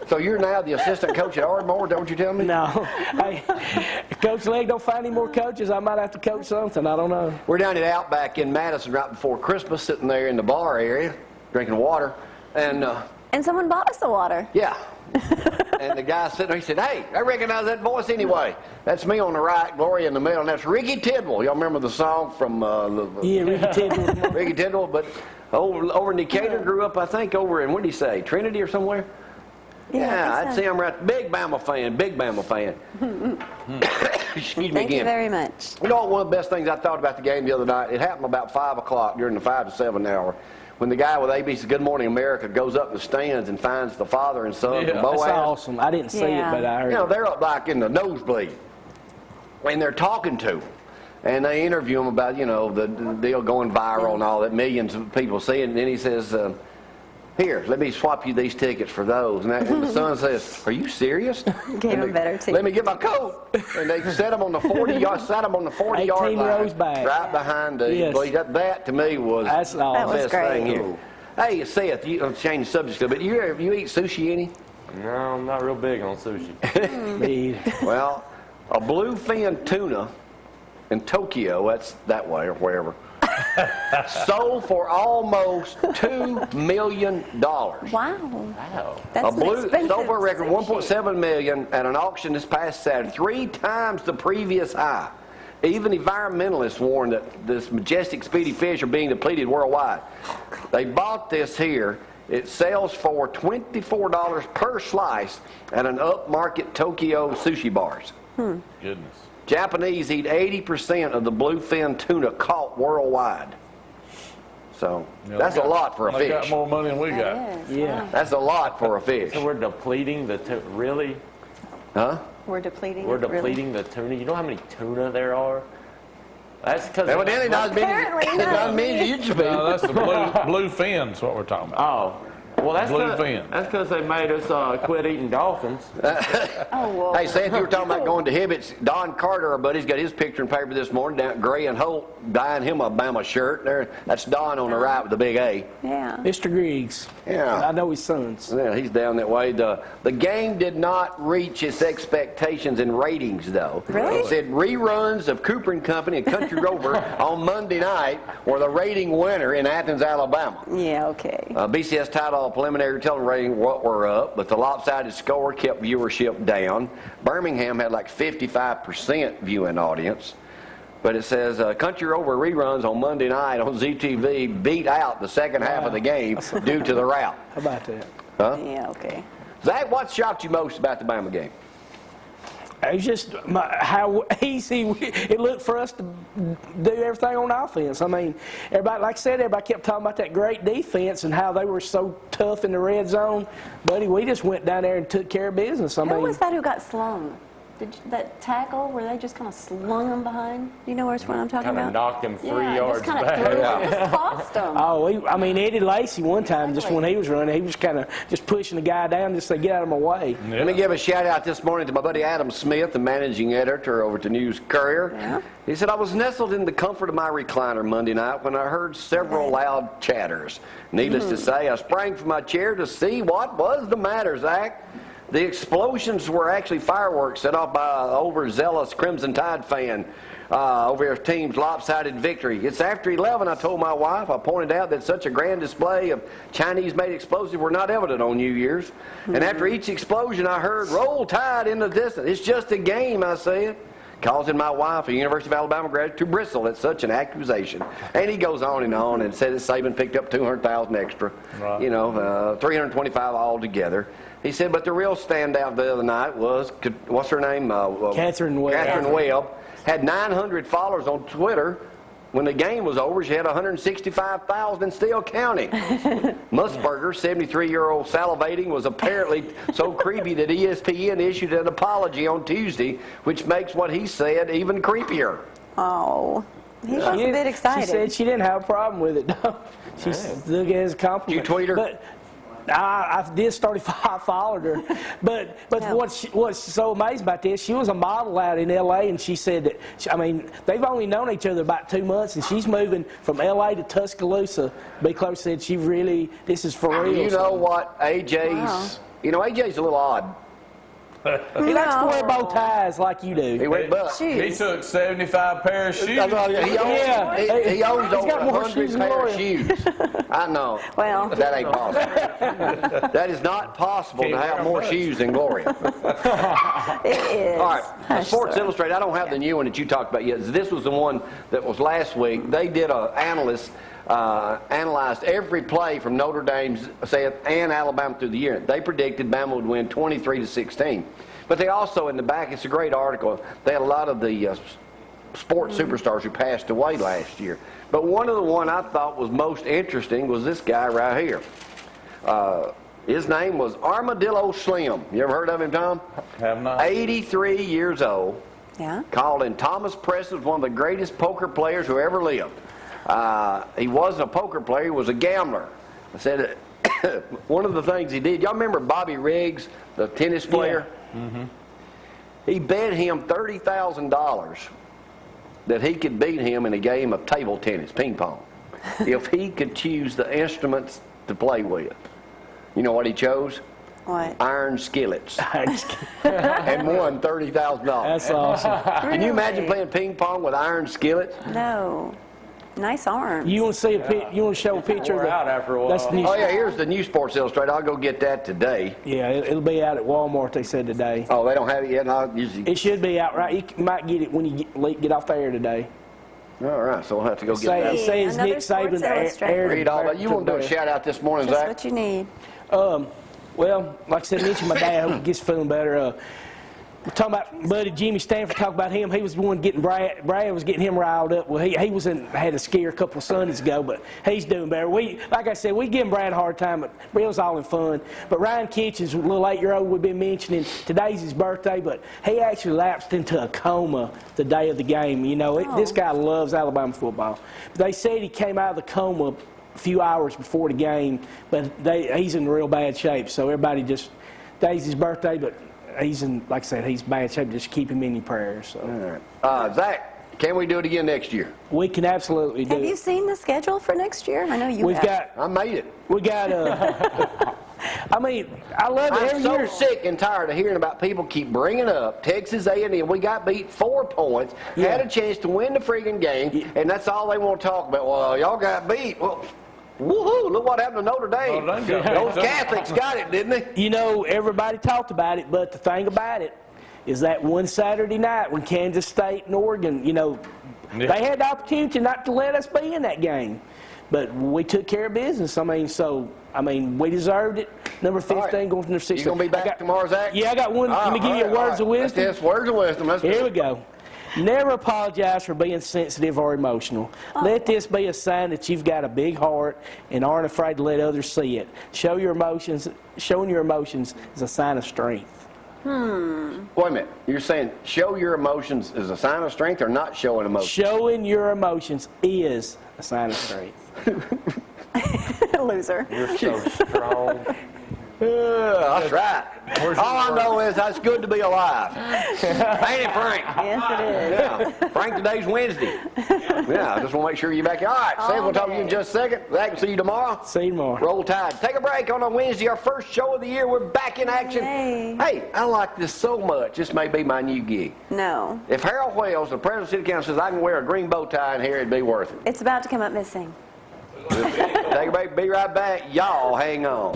So you're now the assistant coach at Ardmore, don't you tell me? No. Hey, Coach Legg don't find any more coaches. I might have to coach something. I don't know. We're down at Outback in Madison right before Christmas, sitting there in the bar area, drinking water. And someone bought us the water. Yeah. And the guy sitting there, he said, hey, I recognize that voice anyway. That's me on the right, Gloria in the middle, and that's Ricky Tidwell. Y'all remember the song from Yeah, Ricky Tidwell. Ricky Tidwell, but over in Decatur, grew up, I think, over in, what did he say, Trinity or somewhere? Yeah, I'd say I'm right. Big Bama fan, big Bama fan. Excuse me again. Thank you very much. You know what, one of the best things I thought about the game the other night, it happened about 5 o'clock during the 5 to 7 hour, when the guy with ABC Good Morning America goes up in the stands and finds the father and son from Boaz. That's awesome. I didn't see it, but I heard it. They're up like in the nosebleed, and they're talking to him. And they interview him about, the deal going viral and all that, millions of people see it. And then he says, here, let me swap you these tickets for those. And the son says, are you serious? Gave him better tickets. Let me get my coat. And they set him on the 40-yard line, right behind the. Yes. That to me was the best thing here. Hey, Seth, I'm changing the subject a little bit. You eat sushi any? No, I'm not real big on sushi. Well, a bluefin tuna in Tokyo, that's that way or wherever, sold for almost $2 million. Wow. That's sold for a record $1.7 million at an auction this past Saturday, 3 times the previous high. Even environmentalists warn that this majestic, speedy fish are being depleted worldwide. They bought this here. It sells for $24 per slice at an upmarket Tokyo sushi bars. Goodness. Japanese eat 80% of the bluefin tuna caught worldwide. So that's a lot for a fish. They got more money than we got. Yeah. That's a lot for a fish. So we're depleting the really? Huh? We're depleting the tuna. You know how many tuna there are? That's because evidently not as many as it used to be. No, that's the blue fins, what we're talking about. Oh. Well, that's Bluefin. That's because they made us quit eating dolphins. Hey, Seth, you were talking about going to Hibbett's. Don Carter, our buddy's got his picture in paper this morning down at Gray and Holt, buying him a Bama shirt. There, that's Don on the right with the big A. Yeah. Mr. Griggs. Yeah. I know his sons. Yeah, he's down that way. The game did not reach its expectations in ratings, though. Really? It said reruns of Cooper and Company and Country Rover on Monday night were the rating winner in Athens, Alabama. Yeah, okay. BCS title preliminary television rating were up, but the lopsided score kept viewership down. Birmingham had like 55% viewing audience. But it says Country Rover reruns on Monday night on ZTV beat out the second half of the game due to the rout. How about that? Huh? Yeah, okay. Zach, what shocked you most about the Bama game? It was just how easy it looked for us to do everything on offense. I mean, everybody, like I said, everybody kept talking about that great defense and how they were so tough in the red zone. Buddy, we just went down there and took care of business. Who was that who got slung? That tackle where they just kind of slung him behind? Do you know which one I'm talking about? Kind of knocked him 3 yards just back. Just tossed him. Oh, Eddie Lacy one time, just when he was running, he was kind of just pushing the guy down just to say, get out of my way. Yeah. Let me give a shout out this morning to my buddy Adam Smith, the managing editor over at the News Courier. Yeah. He said, I was nestled in the comfort of my recliner Monday night when I heard several loud chatters. Needless to say, I sprang from my chair to see what was the matter, Zach. The explosions were actually fireworks set off by an overzealous Crimson Tide fan over their team's lopsided victory. It's after 11, I told my wife. I pointed out that such a grand display of Chinese-made explosives were not evident on New Year's. And after each explosion, I heard, roll Tide in the distance. It's just a game, I said, causing my wife, a University of Alabama graduate, to bristle at such an accusation. And he goes on and said that Saban picked up $200,000 extra, right. $325 altogether. He said, but the real standout the other night was, what's her name? Catherine Webb. Catherine Webb had 900 followers on Twitter. When the game was over, she had 165,000 still counting. Musburger, 73-year-old salivating, was apparently so creepy that ESPN issued an apology on Tuesday, which makes what he said even creepier. Oh, he was a bit excited. She said she didn't have a problem with it, though. She took it as a compliment. You tweet her? But I did start I followed her. But what's so amazing about this, she was a model out in L.A., and she said that, they've only known each other about 2 months, and she's moving from L.A. to Tuscaloosa. B. Clark said this is for real. You know what AJ's You know, AJ's a little odd. He likes to wear bow ties like you do. He went buck. He took 75 pair of shoes. He owns He's over got more 100 shoes than pair of Gloria. shoes. I know. Well. That ain't possible. That is not possible to have more shoes than Gloria. It is. All right, Hush, Sports sir. Illustrated, I don't have the new one that you talked about yet. This was the one that was last week. They did analyzed every play from Notre Dame's, Seth, and Alabama through the year. They predicted Bama would win 23-16. But they also, in the back, it's a great article, they had a lot of the sports superstars who passed away last year. But one I thought was most interesting was this guy right here. His name was Armadillo Slim. You ever heard of him, Tom? Have not. 83 years old. Yeah. Called in Thomas Preston, one of the greatest poker players who ever lived. He wasn't a poker player, he was a gambler. I said one of the things he did, y'all remember Bobby Riggs, the tennis player? Yeah. Mm-hmm. He bet him $30,000 that he could beat him in a game of table tennis, ping pong, if he could choose the instruments to play with. You know what he chose? What? Iron skillets. And won $30,000. That's awesome. Can you imagine playing ping pong with iron skillets? No. Nice arms. You want to see you want to show a picture of Wore out after a while. That's the new. Oh yeah, here's the new Sports Illustrated. I'll go get that today. Yeah, it'll be out at Walmart. They said today. Oh, they don't have it yet. No, I'll usually. It should be out right. You might get it when you get off the air today. All right, so we'll have to go get Say, that. it says Another Nick Saban Sports Illustrated. aired. Read all that. You want to do a shout out this morning, Just Zach? what you need. Well, like I said, mention my dad. I hope he gets feeling better. We're talking about Buddy Jimmy Stanford. Talk about him. He was the one getting Brad was getting him riled up. Well, he was had a scare a couple of Sundays ago, but he's doing better. Like I said, we give Brad a hard time, but it was all in fun. But Ryan Kitchens, a little 8-year-old we've been mentioning, today's his birthday, but he actually lapsed into a coma the day of the game. You know, this guy loves Alabama football. But they said he came out of the coma a few hours before the game, but he's in real bad shape. So everybody just, today's his birthday, but he's in, like I said, he's in bad shape. Just keep him in your prayers. So. All right. Zach, can we do it again next year? We can absolutely do Have you it. seen the schedule for next year? I know you have. I made it. We got I mean, I love it I'm every so year. sick and tired of hearing about people keep bringing up Texas A&M. We got beat 4 points, had a chance to win the friggin' game, and that's all they want to talk about. Well, y'all got beat. Well, woohoo! Look what happened to Notre Dame. Notre Dame got Those beat. Catholics got it, didn't they? You know, everybody talked about it, but the thing about it is that one Saturday night when Kansas State and Oregon, you know, they had the opportunity not to let us be in that game. But we took care of business. I mean, we deserved it. Number 15 right. going to number 16. You going to be back tomorrow, Zach? Yeah, I got one. Let me give you words of wisdom. Yes, words of wisdom. Here we go. Never apologize for being sensitive or emotional. Let this be a sign that you've got a big heart and aren't afraid to let others see it. Showing your emotions is a sign of strength. Wait a minute. You're saying show your emotions is a sign of strength or not showing emotions? Showing your emotions is a sign of strength. Loser. You're so strong. That's right. All I know is it's good to be alive. Ain't it, Frank? Yes, it is. Yeah. Frank, today's Wednesday. Yeah, I just want to make sure you're back. All right, Seth, we'll talk to you in just a second. Zach, will see you tomorrow. See you tomorrow. Roll Tide. Take a break on a Wednesday, our first show of the year. We're back in action. Yay. Hey, I like this so much. This may be my new gig. No. If Harold Wells, the president of the city council, says I can wear a green bow tie in here, it'd be worth it. It's about to come up missing. Take a break. Be right back. Y'all hang on.